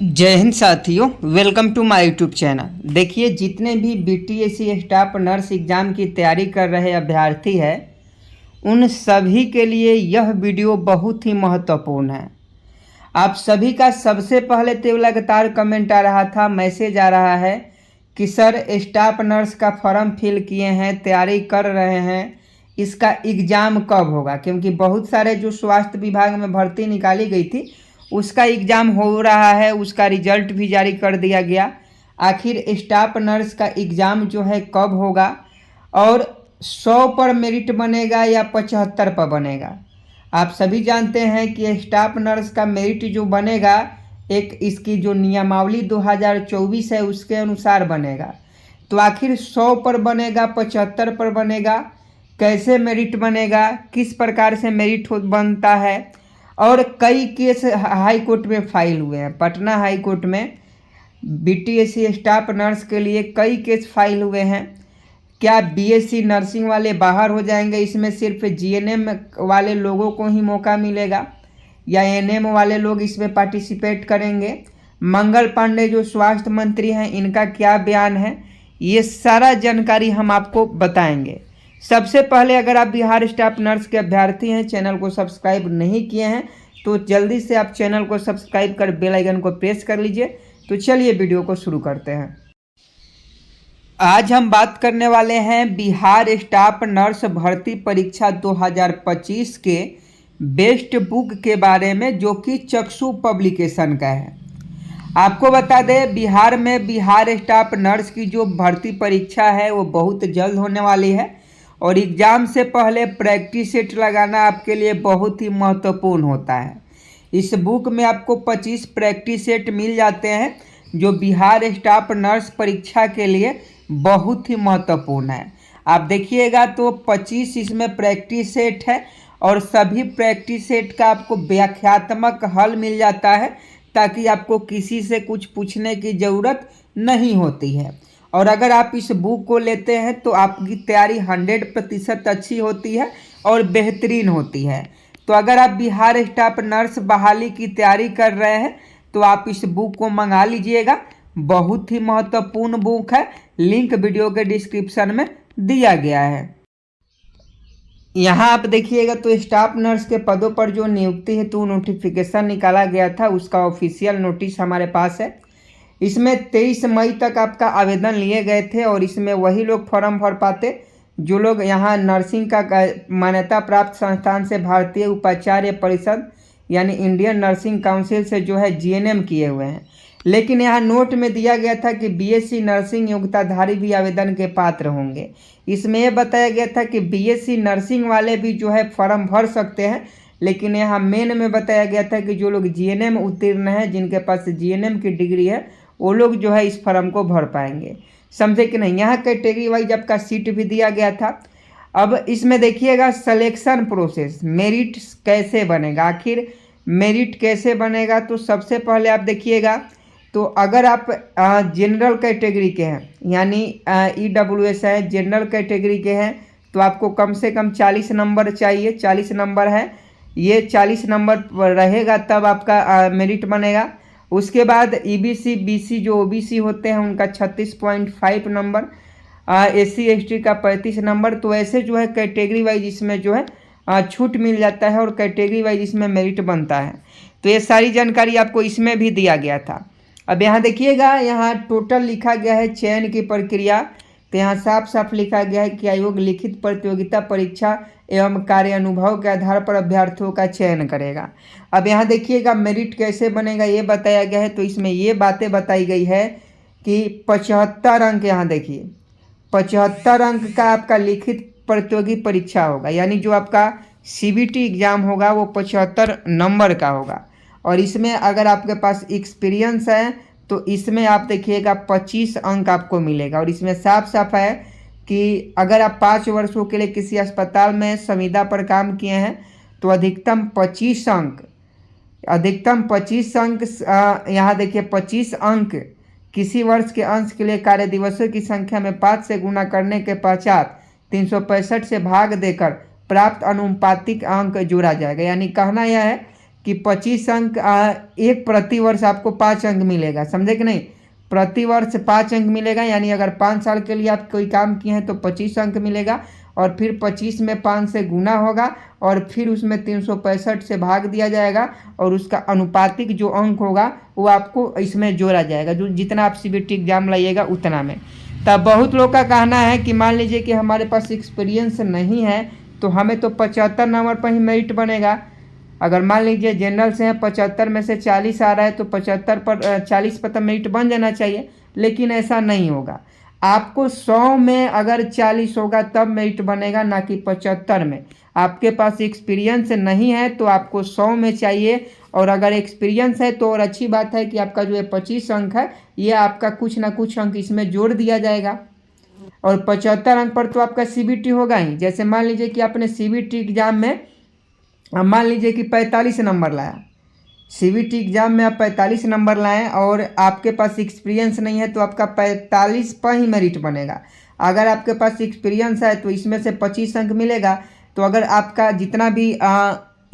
जय हिंद साथियों, welcome to my YouTube channel. देखिए, जितने भी बीटीएसी स्टाफ नर्स एग्ज़ाम की तैयारी कर रहे अभ्यर्थी हैं, उन सभी के लिए यह वीडियो बहुत ही महत्वपूर्ण है। आप सभी का सबसे पहले तो लगातार कमेंट आ रहा था, मैसेज आ रहा है कि सर स्टाफ नर्स का फॉर्म फिल किए हैं, तैयारी कर रहे हैं, इसका एग्ज़ाम कब होगा? क्योंकि बहुत सारे जो स्वास्थ्य विभाग में भर्ती निकाली गई थी उसका एग्ज़ाम हो रहा है, उसका रिजल्ट भी जारी कर दिया गया। आखिर स्टाफ नर्स का एग्ज़ाम जो है कब होगा और 100 पर मेरिट बनेगा या 75 पर बनेगा? आप सभी जानते हैं कि स्टाफ नर्स का मेरिट जो बनेगा, एक इसकी जो नियमावली 2024 है उसके अनुसार बनेगा। तो आखिर 100 पर बनेगा, 75 पर बनेगा, कैसे मेरिट बनेगा, किस प्रकार से मेरिट बनता है? और कई केस हाई कोर्ट में फाइल हुए हैं। पटना हाई कोर्ट में बीटीएसी स्टाफ नर्स के लिए कई केस फाइल हुए हैं। क्या बीएससी नर्सिंग वाले बाहर हो जाएंगे, इसमें सिर्फ जीएनएम वाले लोगों को ही मौका मिलेगा या एएनएम वाले लोग इसमें पार्टिसिपेट करेंगे? मंगल पांडे जो स्वास्थ्य मंत्री हैं, इनका क्या बयान है? ये सारा जानकारी हम आपको बताएंगे। सबसे पहले, अगर आप बिहार स्टाफ नर्स के अभ्यर्थी हैं, चैनल को सब्सक्राइब नहीं किए हैं तो जल्दी से आप चैनल को सब्सक्राइब कर बेल आइकन को प्रेस कर लीजिए। तो चलिए वीडियो को शुरू करते हैं। आज हम बात करने वाले हैं बिहार स्टाफ नर्स भर्ती परीक्षा 2025 के बेस्ट बुक के बारे में, जो कि चक्षु पब्लिकेशन का है। आपको बता दें, बिहार में बिहार स्टाफ नर्स की जो भर्ती परीक्षा है वो बहुत जल्द होने वाली है और एग्ज़ाम से पहले प्रैक्टिस सेट लगाना आपके लिए बहुत ही महत्वपूर्ण होता है। इस बुक में आपको 25 प्रैक्टिस सेट मिल जाते हैं, जो बिहार स्टाफ नर्स परीक्षा के लिए बहुत ही महत्वपूर्ण है। आप देखिएगा तो 25 इसमें प्रैक्टिस सेट है और सभी प्रैक्टिस सेट का आपको व्याख्यात्मक हल मिल जाता है, ताकि आपको किसी से कुछ पूछने की ज़रूरत नहीं होती है। और अगर आप इस बुक को लेते हैं तो आपकी तैयारी 100% अच्छी होती है और बेहतरीन होती है। तो अगर आप बिहार स्टाफ नर्स बहाली की तैयारी कर रहे हैं तो आप इस बुक को मंगा लीजिएगा। बहुत ही महत्वपूर्ण बुक है, लिंक वीडियो के डिस्क्रिप्शन में दिया गया है। यहाँ आप देखिएगा तो स्टाफ नर्स के पदों पर जो नियुक्ति हेतु नोटिफिकेशन निकाला गया था, उसका ऑफिशियल नोटिस हमारे पास है। इसमें 23 मई तक आपका आवेदन लिए गए थे और इसमें वही लोग फॉर्म भर पाते जो लोग यहाँ नर्सिंग का मान्यता प्राप्त संस्थान से भारतीय उपाचार्य परिषद यानी इंडियन नर्सिंग काउंसिल से जो है जीएनएम किए हुए हैं। लेकिन यहाँ नोट में दिया गया था कि बीएससी नर्सिंग योग्यताधारी भी आवेदन के पात्र होंगे। इसमें यह बताया गया था कि बीएससी नर्सिंग वाले भी जो है फॉर्म भर सकते हैं, लेकिन यहाँ मेन में बताया गया था कि जो लोग जीएनएम उत्तीर्ण हैं, जिनके पास जीएनएम की डिग्री है, वो लोग जो है इस फॉर्म को भर पाएंगे। समझे कि नहीं? यहाँ कैटेगरी वाइज आपका सीट भी दिया गया था। अब इसमें देखिएगा सिलेक्शन प्रोसेस, मेरिट कैसे बनेगा। आखिर मेरिट कैसे बनेगा? तो सबसे पहले आप देखिएगा तो अगर आप जनरल कैटेगरी के हैं, यानी ईडब्ल्यूएस है, जनरल कैटेगरी के हैं, तो आपको कम से कम 40 नंबर चाहिए। 40 नंबर है, ये 40 नंबर रहेगा तब आपका मेरिट बनेगा। उसके बाद ईबीसी बीसी जो ओबीसी होते हैं उनका 36.5 नंबर, एससी एसटी का 35 नंबर। तो ऐसे जो है कैटेगरी वाइज इसमें जो है छूट मिल जाता है और कैटेगरी वाइज इसमें मेरिट बनता है। तो ये सारी जानकारी आपको इसमें भी दिया गया था। अब यहाँ देखिएगा, यहाँ टोटल लिखा गया है चयन की प्रक्रिया। तो यहाँ साफ साफ लिखा गया है कि आयोग लिखित प्रतियोगिता परीक्षा एवं कार्य अनुभव के आधार पर अभ्यर्थियों का चयन करेगा। अब यहाँ देखिएगा मेरिट कैसे बनेगा ये बताया गया है। तो इसमें ये बातें बताई गई है कि 75 अंक, यहाँ देखिए 75 अंक का आपका लिखित प्रतियोगी परीक्षा होगा, यानी जो आपका सीबीटी एग्ज़ाम होगा वो 75 नंबर का होगा। और इसमें अगर आपके पास एक्सपीरियंस है तो इसमें आप देखिएगा 25 अंक आपको मिलेगा। और इसमें साफ साफ है कि अगर आप 5 वर्षों के लिए किसी अस्पताल में संविदा पर काम किए हैं तो अधिकतम 25 अंक, यहाँ देखिए 25 अंक किसी वर्ष के अंश के लिए कार्य दिवसों की संख्या में 5 से गुना करने के पश्चात 365 से भाग देकर प्राप्त अनुपातिक अंक जोड़ा जाएगा। यानी कहना यह है कि 25 अंक एक प्रति वर्ष आपको 5 अंक मिलेगा, समझे कि नहीं। प्रति वर्ष 5 अंक मिलेगा, यानी अगर 5 साल के लिए आप कोई काम किए हैं तो 25 अंक मिलेगा, और फिर 25 में 5 से गुना होगा, और फिर उसमें 365 से भाग दिया जाएगा, और उसका अनुपातिक जो अंक होगा वो आपको इसमें जोड़ा जाएगा, जो जितना आप CBT एग्जाम लाइएगा उतना में। तब बहुत लोग का कहना है कि मान लीजिए कि हमारे पास एक्सपीरियंस नहीं है तो हमें तो 75 नंबर पर ही मेरिट बनेगा। अगर मान लीजिए जनरल से है 75 में से 40 आ रहा है तो 75 पर 40 पर तो मेरिट बन जाना चाहिए, लेकिन ऐसा नहीं होगा। आपको 100 में अगर 40 होगा तब मेरिट बनेगा, ना कि 75 में। आपके पास एक्सपीरियंस नहीं है तो आपको 100 में चाहिए, और अगर एक्सपीरियंस है तो और अच्छी बात है कि आपका जो है 25 अंक है ये आपका कुछ ना कुछ अंक इसमें जोड़ दिया जाएगा, और 75 अंक पर तो आपका CBT होगा ही। जैसे मान लीजिए कि आपने CBT एग्जाम में मान लीजिए कि 45 नंबर लाया, CBT एग्जाम में आप 45 नंबर लाएं और आपके पास एक्सपीरियंस नहीं है तो आपका 45 पर ही मेरिट बनेगा। अगर आपके पास एक्सपीरियंस है तो इसमें से 25 अंक मिलेगा, तो अगर आपका जितना भी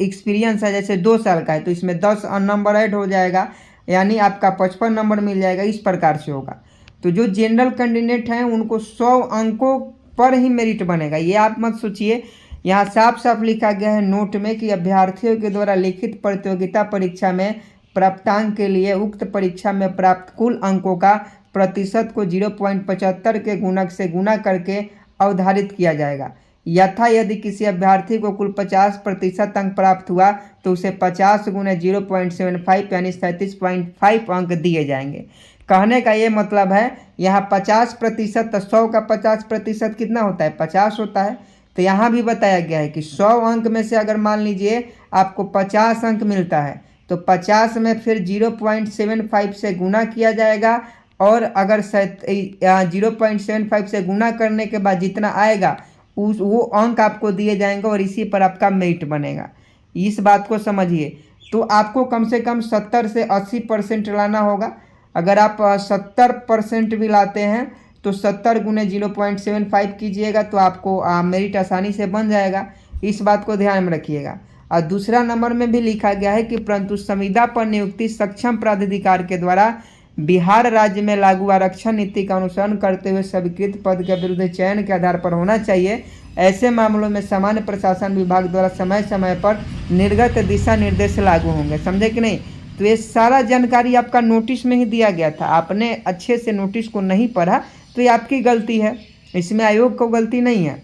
एक्सपीरियंस है जैसे 2 साल का है तो इसमें 10 नंबर ऐड हो जाएगा, यानी आपका 55 नंबर मिल जाएगा। इस प्रकार से होगा। तो जो जनरल कैंडिडेट हैं उनको 100 अंकों पर ही मेरिट बनेगा। ये आप मत सोचिए, यहाँ साफ साफ लिखा गया है नोट में कि अभ्यर्थियों के द्वारा लिखित प्रतियोगिता परीक्षा में प्राप्तांक के लिए उक्त परीक्षा में प्राप्त कुल अंकों का प्रतिशत को 0.75 के गुणक से गुणा करके अवधारित किया जाएगा। यथा यदि किसी अभ्यर्थी को कुल 50% अंक प्राप्त हुआ तो उसे 50 गुने 0.75 यानी 37.5 अंक दिए जाएंगे। कहने का ये मतलब है यहाँ 50%, 100 का 50% कितना होता है, 50 होता है। तो यहाँ भी बताया गया है कि 100 अंक में से अगर मान लीजिए आपको 50 अंक मिलता है तो 50 में फिर 0.75 से गुना किया जाएगा, और अगर 0.75 से गुना करने के बाद जितना आएगा वो अंक आपको दिए जाएंगे, और इसी पर आपका मेरिट बनेगा। इस बात को समझिए। तो आपको कम से कम 70 से 80% लाना होगा। अगर आप 70% भी लाते हैं तो 70 गुने 0.75 कीजिएगा तो आपको मेरिट आसानी से बन जाएगा। इस बात को ध्यान में रखिएगा। और दूसरा नंबर में भी लिखा गया है कि परंतु संविदा पर नियुक्ति सक्षम प्राधिकार के द्वारा बिहार राज्य में लागू आरक्षण नीति का अनुसरण करते हुए स्वीकृत पद के विरुद्ध चयन के आधार पर होना चाहिए। ऐसे मामलों में सामान्य प्रशासन विभाग द्वारा समय समय पर निर्गत दिशा निर्देश लागू होंगे। समझे कि नहीं। तो ये सारा जानकारी आपका नोटिस में ही दिया गया था, आपने अच्छे से नोटिस को नहीं पढ़ा तो ये आपकी गलती है, इसमें आयोग को गलती नहीं है।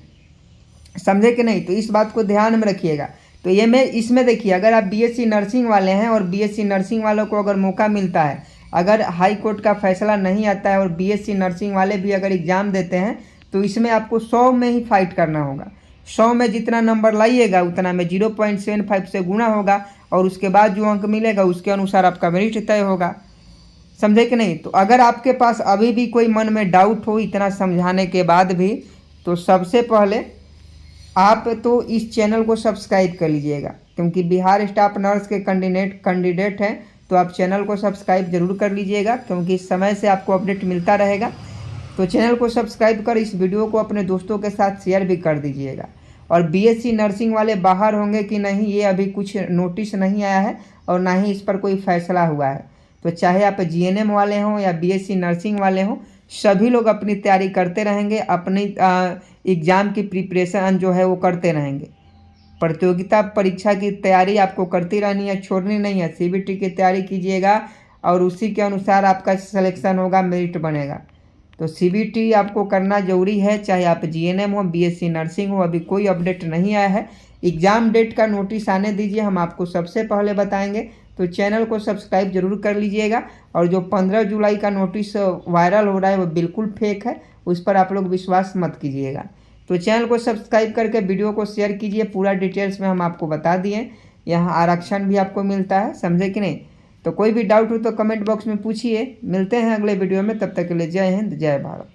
समझे कि नहीं। तो इस बात को ध्यान में रखिएगा। तो ये मैं इसमें देखिए, अगर आप BSc नर्सिंग वाले हैं और BSc नर्सिंग वालों को अगर मौका मिलता है, अगर हाई कोर्ट का फैसला नहीं आता है और BSc नर्सिंग वाले भी अगर एग्ज़ाम देते हैं तो इसमें आपको 100 में ही फाइट करना होगा। 100 में जितना नंबर लाइएगा उतना में 0.75 से गुना होगा, और उसके बाद जो अंक मिलेगा उसके अनुसार आपका मेरिट तय होगा। समझे कि नहीं। तो अगर आपके पास अभी भी कोई मन में डाउट हो इतना समझाने के बाद भी, तो सबसे पहले आप तो इस चैनल को सब्सक्राइब कर लीजिएगा, क्योंकि बिहार स्टाफ नर्स के कैंडिडेट हैं तो आप चैनल को सब्सक्राइब जरूर कर लीजिएगा, क्योंकि इस समय से आपको अपडेट मिलता रहेगा। तो चैनल को सब्सक्राइब कर इस वीडियो को अपने दोस्तों के साथ शेयर भी कर दीजिएगा। और BSc नर्सिंग वाले बाहर होंगे कि नहीं ये अभी कुछ नोटिस नहीं आया है, और ना ही इस पर कोई फैसला हुआ है। तो चाहे आप GNM वाले हों या BSc नर्सिंग वाले हों, सभी लोग अपनी तैयारी करते रहेंगे, अपनी एग्ज़ाम की प्रिपरेशन जो है वो करते रहेंगे। प्रतियोगिता परीक्षा की तैयारी आपको करती रहनी है, छोड़नी नहीं है। CBT की तैयारी कीजिएगा और उसी के अनुसार आपका सिलेक्शन होगा, मेरिट बनेगा। तो CBT आपको करना जरूरी है, चाहे आप GNM हो, BSc नर्सिंग हो। अभी कोई अपडेट नहीं आया है, एग्ज़ाम डेट का नोटिस आने दीजिए, हम आपको सबसे पहले बताएंगे। तो चैनल को सब्सक्राइब जरूर कर लीजिएगा। और जो 15 जुलाई का नोटिस वायरल हो रहा है वो बिल्कुल फेक है, उस पर आप लोग विश्वास मत कीजिएगा। तो चैनल को सब्सक्राइब करके वीडियो को शेयर कीजिए। पूरा डिटेल्स में हम आपको बता दिए, यहाँ आरक्षण भी आपको मिलता है। समझे कि नहीं। तो कोई भी डाउट हो तो कमेंट बॉक्स में पूछिए। मिलते हैं अगले वीडियो में, तब तक के लिए जय हिंद, जय भारत।